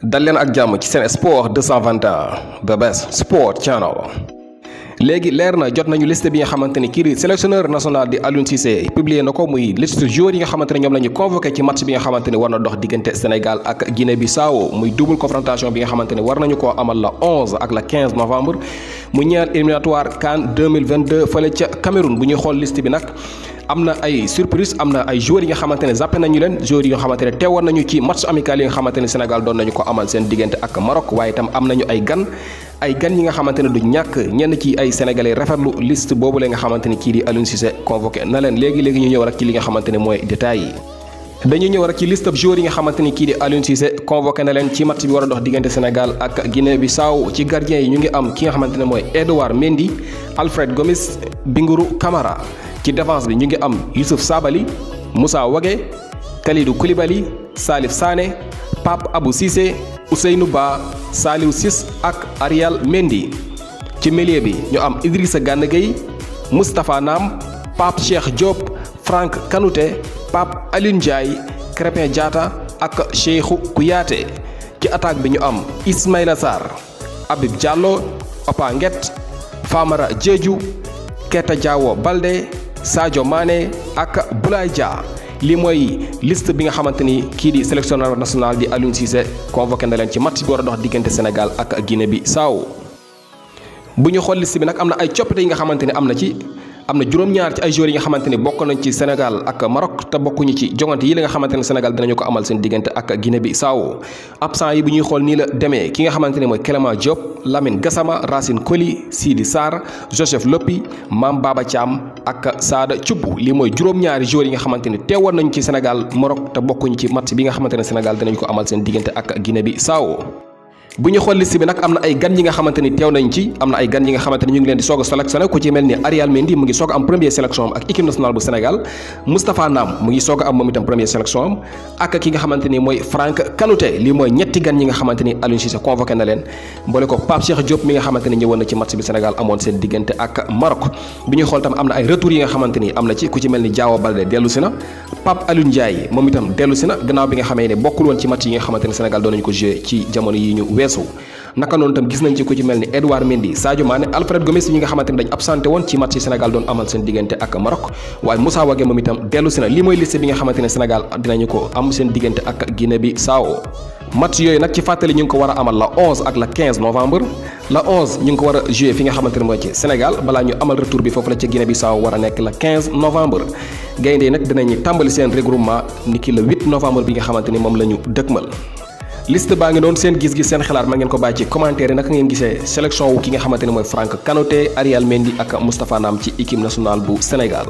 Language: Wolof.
dal leen ak jàmm ci Sen Sport 221 the best sport channel. léegi leer na jot nañu liste bi nga xamante ni kii di sélectionneur national di Aliou Cissé publié na ko muy liste joueurs yi nga xamante ne ñoom la ñu convoqué ci match bi nga xamante ni war na dox diggante Sénégal ak Guinée-Bissau muy double confrontation bi nga xamante ni war nañu koo amal la 11 ak la 15 novembre mu ñeel éliminatoire CAN 2022 fële ca Cameroun. bu ñuy xool liste bi nag am na ay surprise, am na ay joueurs yi nga xamante ne zappé nañu leen, joueurs yi nga xamante ne teewoon nañu ci match amical yi nga xamante ne Sénégal doon nañu ko amal seen diggante ak Maroc. waaye itam am nañu ay gan yi nga xamante ne du ñàkk ñenn ci ay sénégalais rafetlu liste boobu la nga xamante ni kii di Aliou Cissé convoqué na leen. léegi ñu ñëw rek ci li nga xamante ne mooy détails yi. dañu ñëw rek ci liste ab joueurs yi nga xamante ni kii di Aliou Cissé convoqué na leen ci match bi war a dox diggante Sénégal ak Guinée-Bissau. ci gardien yi ñu ngi am ki nga xamante ne mooy Edouard Mendy, Alfred Gomis, Bingourou Kamara. ci défense bi ñu ngi am Youssouf Sabaly, Moussa Wagué, Kalidou Koulibaly, Salif Sané, Pape Abou Cissé, Ousseynou Ba, Saliou Ciss ak Arial Mendy. ci milieu bi ñu am Idrissa Gana Gueye, Moustapha Nam, Pape Cheikh Diop, Franck Kanouté, Pape Alioune Ndiaye, Krépin Diatta ak Cheikhou Kouyaté. ci attaque bi ñu am Ismaïla Sarr, Habib Diallo, Opa Nguet, Famara Diédhiou, Keita Diawo Baldé, Sadio Mané ak Boulaye Dia. li mooy liste bi nga xamante ni kii di sélectionneur national di Aliou Cissé convoqué na leen ci match bi war a dox diggante Sénégal ak Guinée-Bissau. bu ñu xool liste bi nag am na ay coppite yi nga xamante ni am na juróom-ñaar ci ay joueurs yi nga xamante ni bokk nañ ci Sénégal ak Maroc te bokkuñu ci jongante yi la nga xamante ne Sénégal dinañu ko amal seen diggante ak Guinée-Bissau. absent yi bu ñuy xool nii la demee ki nga xamante ne mooy Clément Diop, Lamine Gassama, Racine Coly, Sidi Sarr, Joseph Lopi, Mame Baba Thiam ak Sada Thioub. lii mooy juróom-ñaari joueurs yi nga xamante ni teewoon nañu ci Sénégal Maroc te bokkuñu ci match bi nga xamante ne Sénégal dinañu ko amal seen diggante ak Guinée-Bissau. bu ñu xool liste bi nag am na ay gan yi nga xamante ni teew nañ ci, am na ay gan yi nga xamante ni ñu ngi leen di soog a sélectionné. ku ci mel ni Arial Mendy mu ngi soog a am première sélection am ak équipe nationale bu Sénégal. Moustapha Nam mu ngi soog a am moom itam première sélection am ak ki nga xamante ni mooy Franck Kanouté. lii mooy ñetti gan yi nga xamante ni Aliou Cissé convoqué na leen boole ko Pape Cheikh Diop mi nga xamante ni ñëwoon na ci match bi Sénégal amoon seen diggante ak Maroc. bu ñuy xool tam am na ay retours yi nga xamante ni am na ci, ku ci mel ni Diawo Baldé dellu si na, Pape Alioune Ndiaye moom itam dellu si na gannaaw bi nga xamee ne bokkul woon ci match yi nga xamante ni Sénégal doon nañu ko joué ci jamono yi ñu weesu. naka noonu tam gis nañ ci ku ci mel ni Edouard Mendy, Sadio Mané, Alfred Gomis ñi nga xamante ni dañ absenté woon ci match yi Sénégal doon amal seen diggante ak Maroc. waaye Moussa Wagué moom itam dellu si na. lii mooy liste bi nga xamante ne Sénégal dinañu ko am seen diggante ak Guinée-Bissau. match yooyu nag ci fàttali ñu ngi ko war a amal la 11 ak la 15 novembre. la 11 ñu ngi ko war a joué fi nga xamante ne mooy ci Sénégal balaa ñu amal retour bi foofu la ca Guinée-Bissau war a nekk la 15 novembre. gaynde yi nag dinañu tàmbali seen regroupement niki le 8 novembre bi nga xamante ni moom la ñu dëkkmal. liste baa ngi noonu, seen gis-gis seen xalaat ma ngeen ko bàyyi ci commentaire yi naka ngeen gisee sélection wu ki nga xamante ne mooy Franck Kanouté, Arial Mendy ak Moustapha Nam ci équipe nationale bu Sénégal.